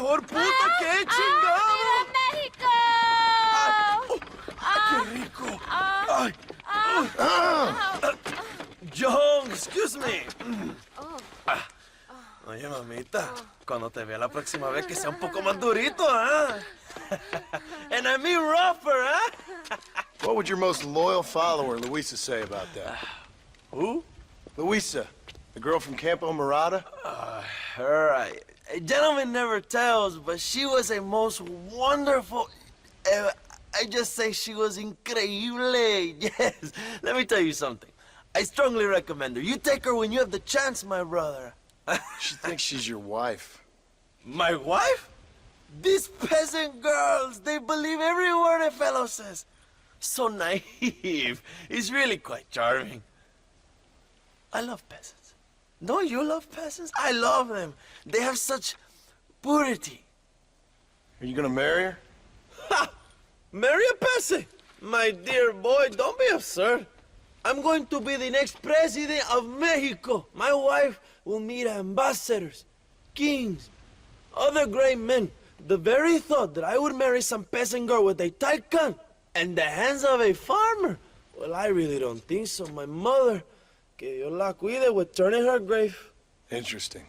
mejor puta que he chingado. ¡Viva México! ¡Qué rico! Ay. John, excuse me. Oye, mamita, cuando te vea la próxima vez que sea un poco más durito, ¿ah? And I mean rougher, ¿ah? What would your most loyal follower, Luisa, say about that? Who? Luisa, the girl from Campo Murata? Her, a gentleman never tells, but she was a most wonderful... I just say she was increíble. Yes. Let me tell you something. I strongly recommend her. You take her when you have the chance, my brother. She thinks she's your wife. My wife? These peasant girls, they believe every word a fellow says. So naive. It's really quite charming. I love peasants. Don't you love peasants? I love them. They have such purity. Are you gonna marry her? Ha! Marry a peasant? My dear boy, don't be absurd. I'm going to be the next president of Mexico. My wife will meet ambassadors, kings, other great men. The very thought that I would marry some peasant girl with a tight gun and the hands of a farmer, well, I really don't think so. My mother, que Dios la cuide, would turn in her grave. Interesting.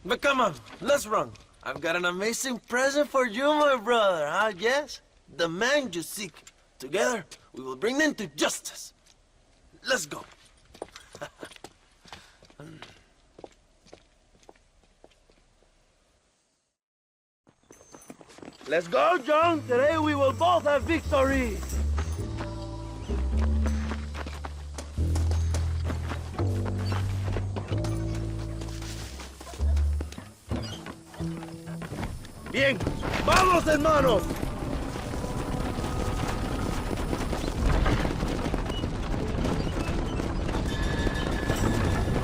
But come on, let's run. I've got an amazing present for you, my brother, huh? Yes? The man you seek. Together, we will bring them to justice. Let's go. Let's go, John. Today we will both have victory. Bien, vamos, hermanos.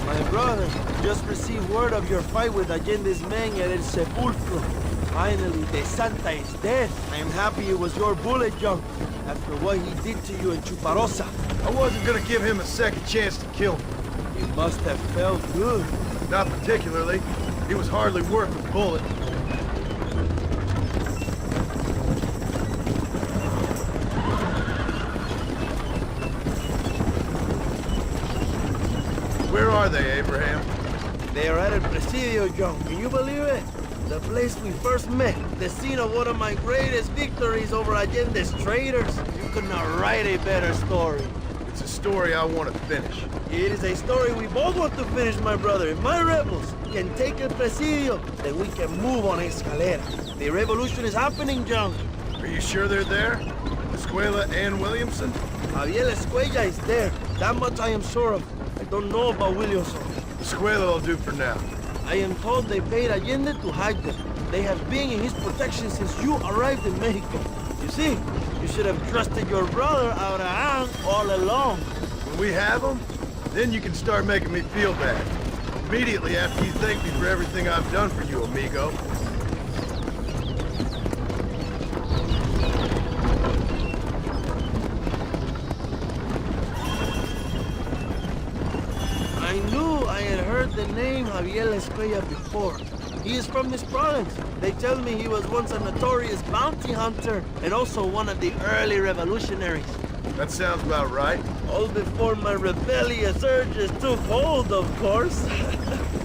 My brother, just received word of your fight with Allende's men at El Sepulcro. Finally, the Santa is dead. I am happy it was your bullet, John, after what he did to you in Chuparosa. I wasn't gonna give him a second chance to kill me. It must have felt good. Not particularly. He was hardly worth a bullet. Where are they, Abraham? They are at El Presidio, John. Can you believe it? The place we first met. The scene of one of my greatest victories over Allende's traitors. You could not write a better story. It's a story I want to finish. It is a story we both want to finish, my brother. If my rebels can take El Presidio, then we can move on Escalera. The revolution is happening, John. Are you sure they're there? Escuela and Williamson? Javier Escuella is there. That much I am sure of. I don't know about Williamson. Escuela will do for now. I am told they paid Allende to hide them. They have been in his protection since you arrived in Mexico. You see, you should have trusted your brother Abraham all along. When we have them, then you can start making me feel bad. Immediately after you thank me for everything I've done for you, amigo. I knew I had heard the name Javier Escuella before. He is from this province. They tell me he was once a notorious bounty hunter and also one of the early revolutionaries. That sounds about right. All before my rebellious urges took hold, of course.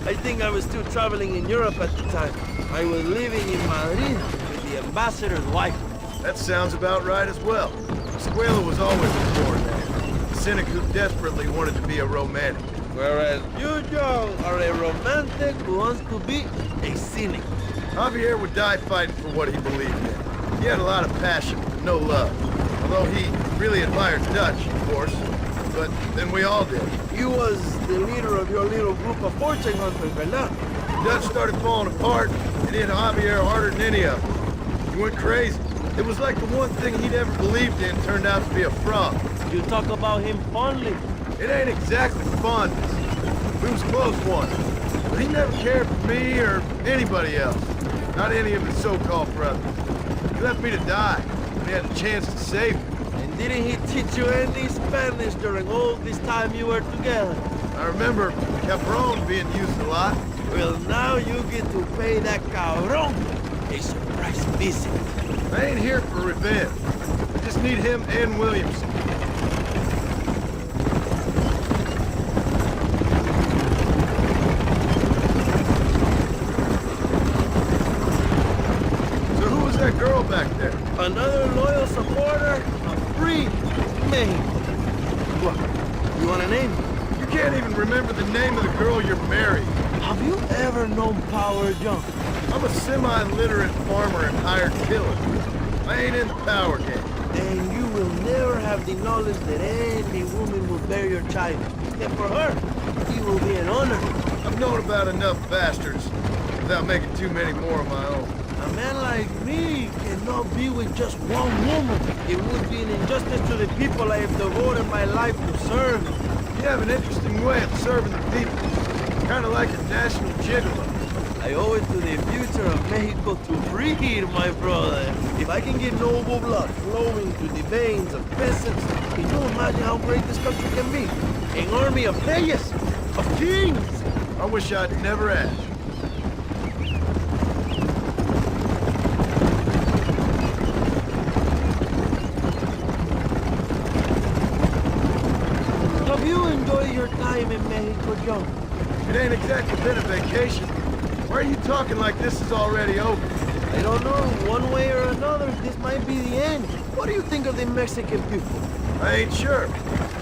I think I was still traveling in Europe at the time. I was living in Madrid with the ambassador's wife. That sounds about right as well. Escuela was always a born man. A cynic who desperately wanted to be a romantic. Whereas you, John, are a romantic who wants to be a cynic. Javier would die fighting for what he believed in. He had a lot of passion, but no love. Although he really admired Dutch, of course. But then we all did. He was the leader of your little group of fortune hunters, ¿verdad? Dutch started falling apart. It hit Javier harder than any of them. He went crazy. It was like the one thing he'd ever believed in turned out to be a fraud. You talk about him fondly. It ain't exactly fondness. We was close once. But he never cared for me or anybody else. Not any of his so-called brothers. He left me to die when he had a chance to save me. And didn't he teach you any Spanish during all this time you were together? I remember Cabron being used a lot. Well, now you get to pay that cabron a surprise visit. I ain't here for revenge. I just need him and Williamson. So who was that girl back there? Another loyal supporter of free Mexico. What? You want a name? You can't even remember the name of the girl you're marrying. Have you ever known power, John? I'm a semi-literate farmer and hired killer. I ain't in the power game. Then you will never have the knowledge that any woman will bear your child. And for her, it will be an honor. I've known about enough bastards without making too many more of my own. A man like me cannot be with just one woman. It would be an injustice to the people I have devoted my life to serve. You have an interesting way of serving the people. Kind of like a national gigolo. I owe it to the future of Mexico to breed, my brother. If I can get noble blood flowing through the veins of peasants, can you imagine how great this country can be? An army of reyes, of kings. I wish I'd never asked. Have you enjoyed your time in Mexico, John? It ain't exactly been a vacation. Why are you talking like this is already over? I don't know. One way or another, this might be the end. What do you think of the Mexican people? I ain't sure.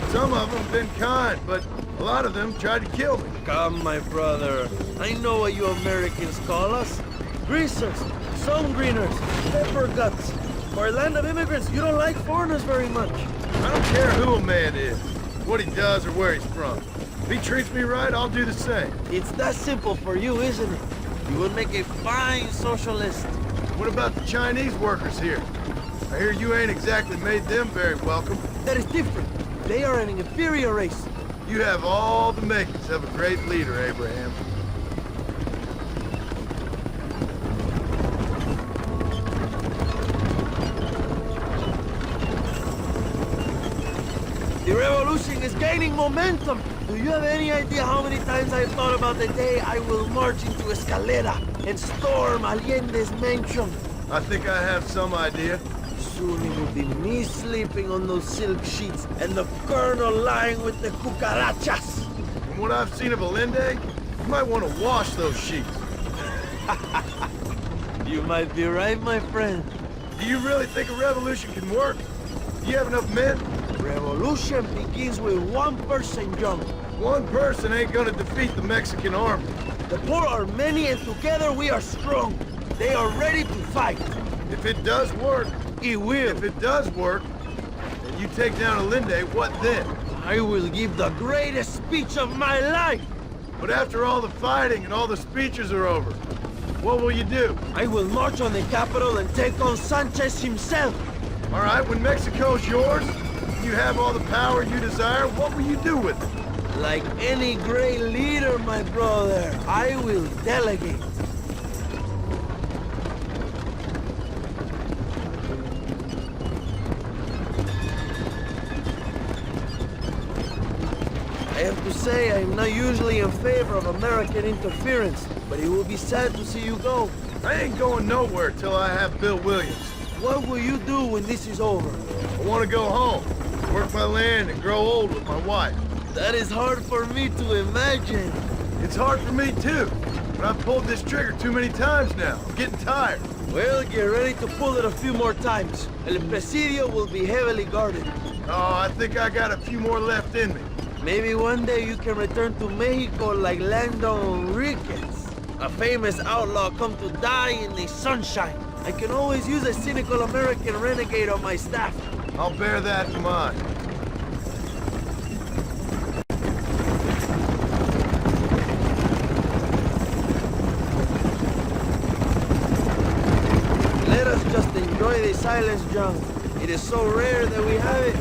Some of them been kind, but a lot of them tried to kill me. Come, my brother. I know what you Americans call us. Greasers, sun greeners, pepper guts. For a land of immigrants, you don't like foreigners very much. I don't care who a man is, what he does or where he's from. If he treats me right, I'll do the same. It's that simple for you, isn't it? You would make a fine socialist. What about the Chinese workers here? I hear you ain't exactly made them very welcome. That is different. They are an inferior race. You have all the makings of a great leader, Abraham. The revolution is gaining momentum. Do you have any idea how many times I've thought about the day I will march into Escalera and storm Allende's mansion? I think I have some idea. Soon it will be me sleeping on those silk sheets and the colonel lying with the cucarachas. From what I've seen of Allende, you might want to wash those sheets. You might be right, my friend. Do you really think a revolution can work? Do you have enough men? Revolution begins with one person, John. One person ain't gonna defeat the Mexican army. The poor are many and together we are strong. They are ready to fight. If it does work, It will. if it does work, and you take down Allende, what then? I will give the greatest speech of my life. But after all the fighting and all the speeches are over, what will you do? I will march on the capital and take on Sanchez himself. All right, when Mexico's yours, you have all the power you desire, what will you do with it? Like any great leader, my brother, I will delegate. I have to say, I am not usually in favor of American interference, but it will be sad to see you go. I ain't going nowhere till I have Bill Williams. What will you do when this is over? I want to go home, work my land, and grow old with my wife. That is hard for me to imagine. It's hard for me too, but I've pulled this trigger too many times now. I'm getting tired. Well, get ready to pull it a few more times. El Presidio will be heavily guarded. Oh, I think I got a few more left in me. Maybe one day you can return to Mexico like Lando Enriquez. A famous outlaw come to die in the sunshine. I can always use a cynical American renegade on my staff. I'll bear that in mind. Let us just enjoy the silence, John. It is so rare that we have it.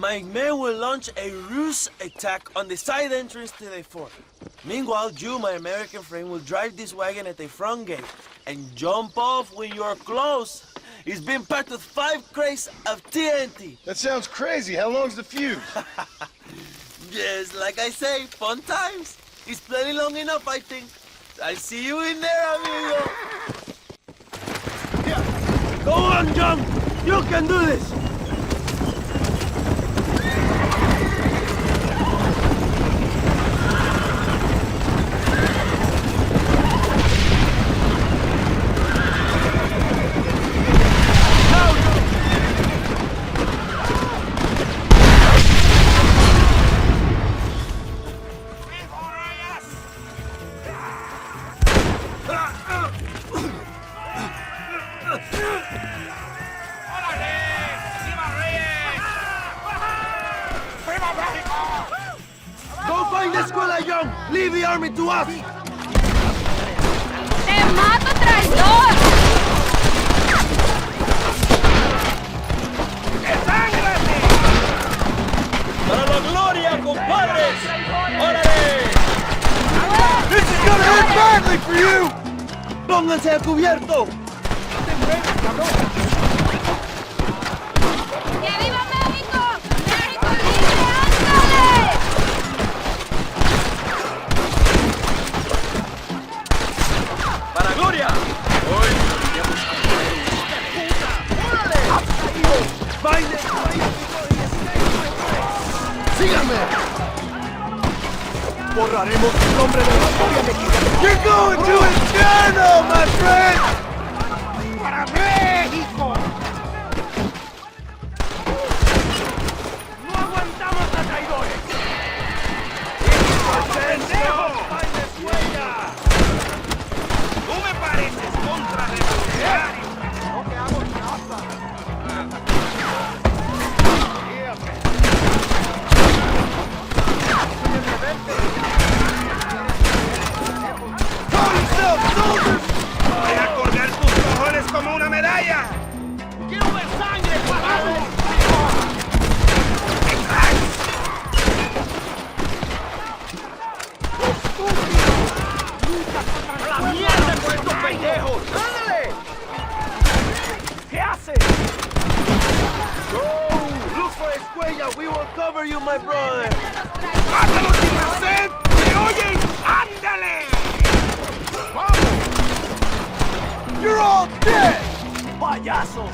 my men will launch a ruse attack on the side entrance to the fort. Meanwhile, you, my American friend, will drive this wagon at the front gate and jump off when you're close. It's been packed with 5 crates of TNT. That sounds crazy. How long's the fuse? Yes, like I say, fun times. It's plenty long enough, I think. I'll see you in there, amigo. Yeah. Go on, John. You can do this. Go find the escuela, John. Leave the army to us. ¡Te mato, traidor! ¡Desángrenme! ¡Para la gloria, compadres! ¡Órale! This is gonna end badly for you! ¡Pónganse a cubierto! ¡Que viva México! ¡México libre, ándale! ¡Para gloria! ¡Hoy! ¡Órale! ¡Find it! ¡Síganme! Borraremos el nombre de la historia mexicana. You're going to inferno, my friend! ¡Para México! ¡No aguantamos a traidores! ¡Pendejo! ¡Tú me pareces contrarrevolucionario! ¡No te hago nada! ¡Voy a colgar tus cojones como una medalla! ¡Quiero ver sangre, carajo! ¡A la mierda con estos pendejos! ¡Ándale! ¿Qué haces? Go! Look for Escuella! We will cover you, my brother! ¡Mátalos sin hacer! ¿Me oyen? ¡Ándale! ¡Vamos! You're all dead! ¡Payasos!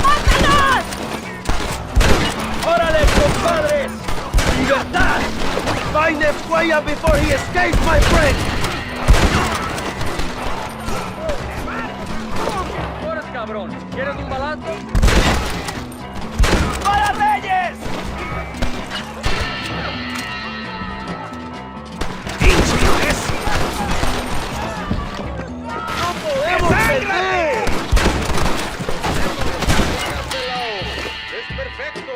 ¡Mátanos! ¡Órale, compadres! ¡Libertad! Find Escuella before he escapes, my friend! ¡Eres cabrón! ¿Quieres un balazo? ¡Para Reyes! ¡No podemos perder! ¡Es perfecto!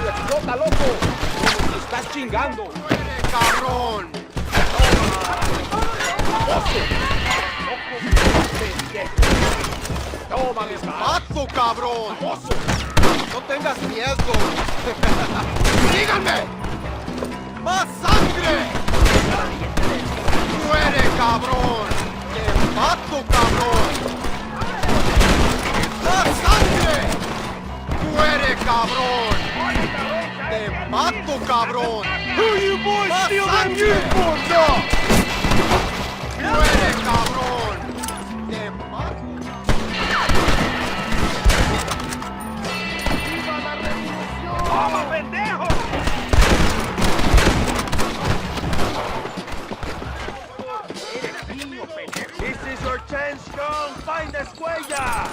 ¡Explota, loco! ¡Nos estás chingando! ¡Cabrón! ¡Toma, mis mato, cabrón! ¡No tengas miedo! ¡Síganme! ¡Más sangre! ¡Muere, cabrón! ¡Te mato, cabrón! ¡Más sangre! ¡Muere, cabrón! ¡Te mato, cabrón! Who you boys steal them uniforms up? ¡Muere, cabrón! ¡Te mato! ¡Viva la revolución! ¡Toma, pendejo! This is your chance, John! Find Escuella!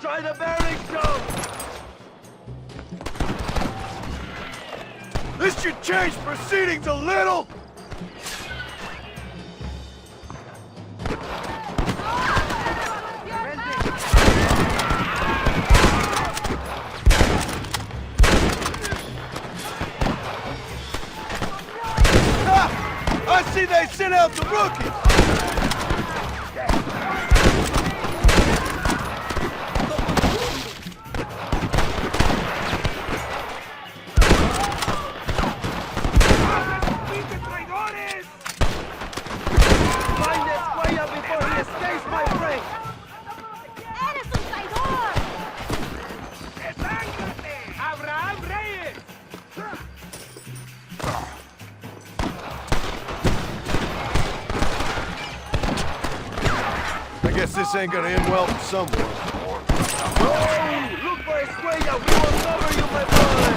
Try the bearings, John! This should change proceedings a little! they sent out the rookies! Find this way up before he escapes, my friend! ¡Eres un traidor! ¡Abraham Reyes! I guess this ain't gonna end well for someone. Oh, look for Escuella! We will cover you, my brother!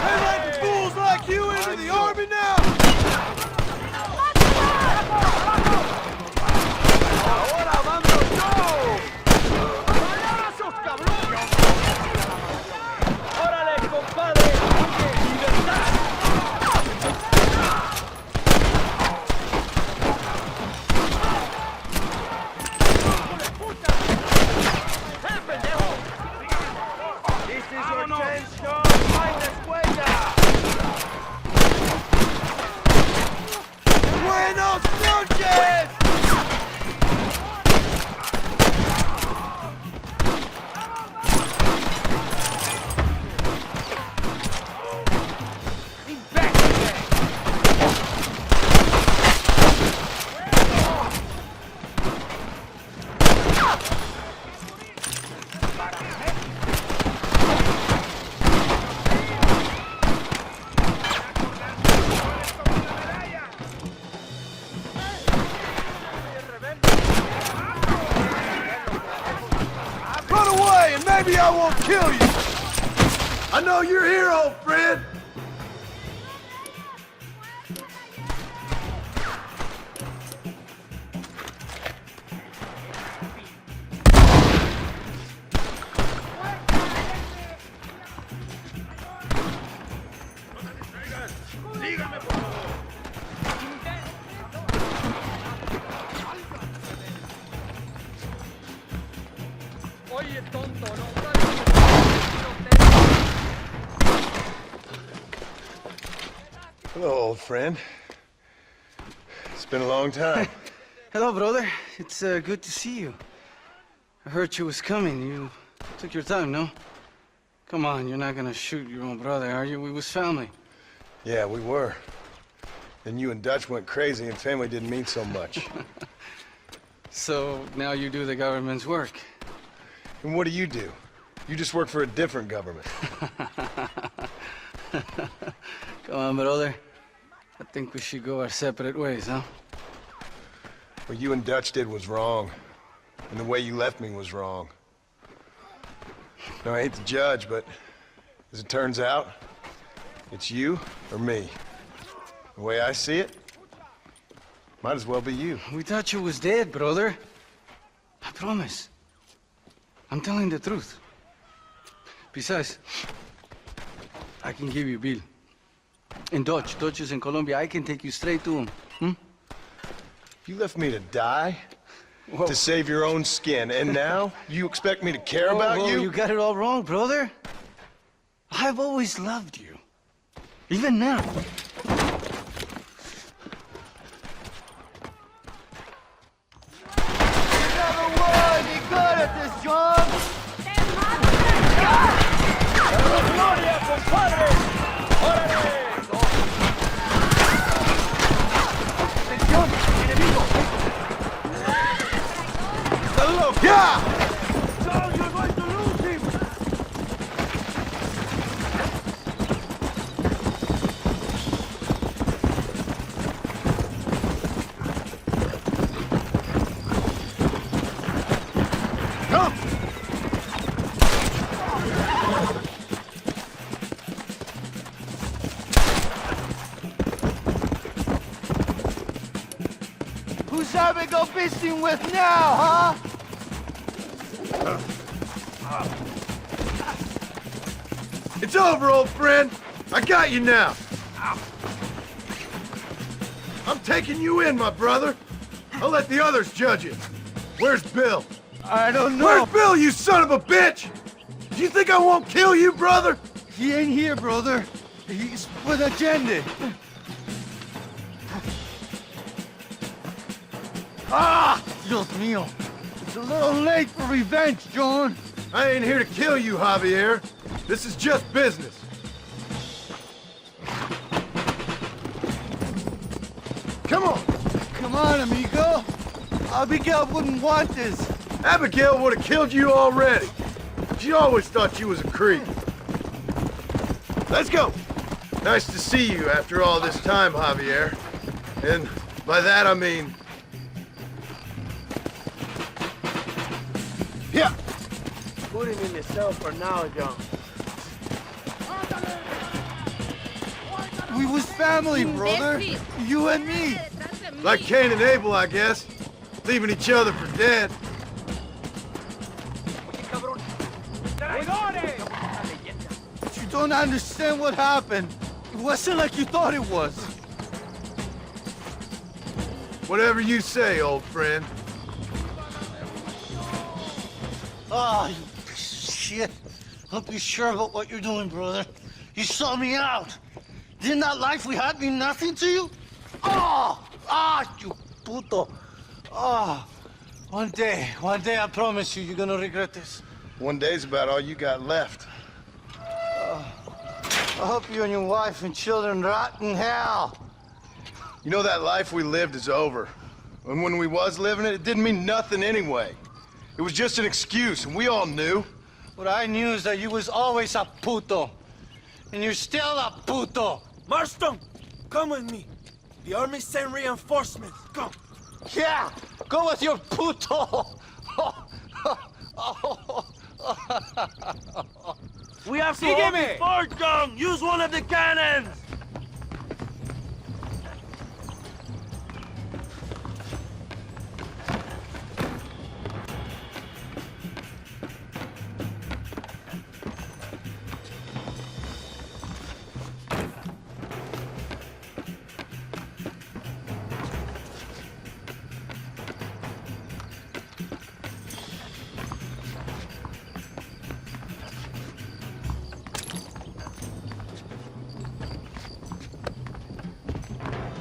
They let fools like you into the army now? ¡Ahora vamos todos! ¡Órale, compadre! ¡Libertad! This is your chance, John! Find Escuella! Buenos noches! Run away and maybe I won't kill you! I know you're here, old friend! Oye, tonto, no. Hello, old friend. It's been a long time. Hello, brother. It's good to see you. I heard you was coming. You took your time, no? Come on, you're not gonna shoot your own brother, are you? We was family. Yeah, we were. Then you and Dutch went crazy and family didn't mean so much. So now you do the government's work. And what do? You just work for a different government. Come on, brother. I think we should go our separate ways, huh? What you and Dutch did was wrong. And the way you left me was wrong. Now, I hate to judge, but as it turns out, it's you or me. The way I see it, might as well be you. We thought you was dead, brother. I promise. I'm telling the truth. Besides, I can give you Bill. And Dutch. Dutch is in Colombia. I can take you straight to him. You left me to die Whoa. to save your own skin, and now you expect me to care Whoa, about whoa, you? You got it all wrong, brother. I've always loved you. Even now. Never would be good at this, John! ¡Gloria, compadre! ¡Órale! Yeah! John, you're going to lose him! Come! Who's shall we go fishing with now, huh? It's over, old friend. I got you now. I'm taking you in, my brother. I'll let the others judge it. Where's Bill? I don't know. Where's Bill, you son of a bitch? Do you think I won't kill you, brother? He ain't here, brother. He's with Agenda. Ah! Dios mío. It's a little late for revenge, John. I ain't here to kill you, Javier. This is just business. Come on. Come on, amigo. Abigail wouldn't want this. Abigail would have killed you already. She always thought you was a creep. Let's go. Nice to see you after all this time, Javier. And by that I mean... Yeah. Put him in the cell for now, John. We was family, brother. You and me. Like Cain and Abel, I guess. Leaving each other for dead. But you don't understand what happened. It wasn't like you thought it was. Whatever you say, old friend. Oh, you piece of shit. Hope you're sure about what you're doing, brother. You saw me out. Didn't that life we had mean nothing to you? You puto. One day, I promise you, you're gonna regret this. One day's about all you got left. I hope you and your wife and children rot in hell. You know that life we lived is over. And when we was living it, it didn't mean nothing anyway. It was just an excuse, and we all knew. What I knew is that you was always a puto. And you're still a puto. Marston, come with me. The army sent reinforcements. Come. Yeah, go with your puto. We have to hold the fort, John. Use one of the cannons.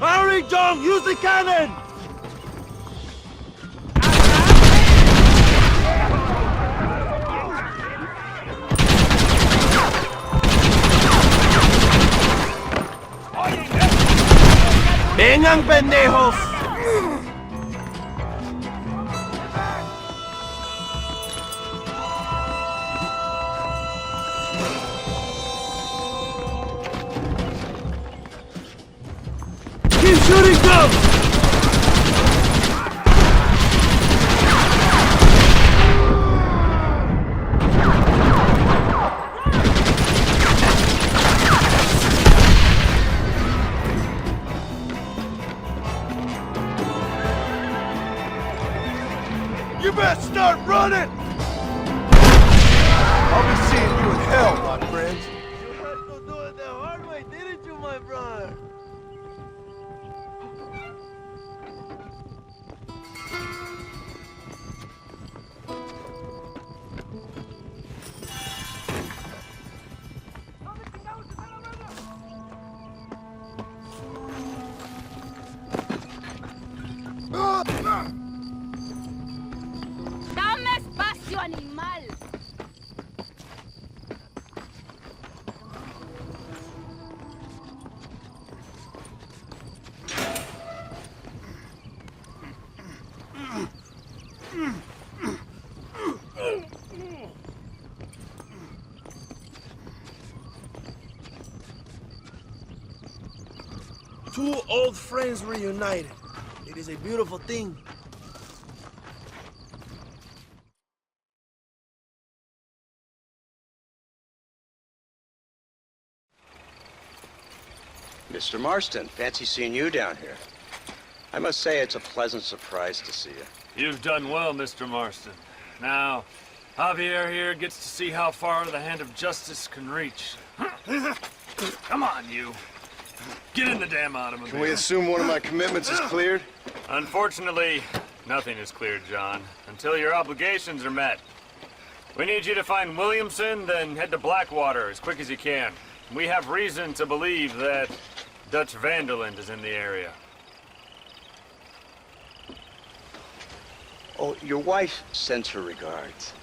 Hurry, John! Use the cannon! ¡Vengan, pendejos! Keep shooting them! You better start running! I'll be seeing you in hell, my friends. You had to do it the hard way, didn't you, my brother? ¡Dame espacio, animal! Two old friends reunited. It is a beautiful thing. Mr. Marston, fancy seeing you down here. I must say it's a pleasant surprise to see you. You've done well, Mr. Marston. Now, Javier here gets to see how far the hand of justice can reach. Come on, you. Get in the damn automobile. Can we assume one of my commitments is cleared? Unfortunately, nothing is cleared, John, until your obligations are met. We need you to find Williamson, then head to Blackwater as quick as you can. We have reason to believe that Dutch Vanderland is in the area. Oh, your wife sends her regards.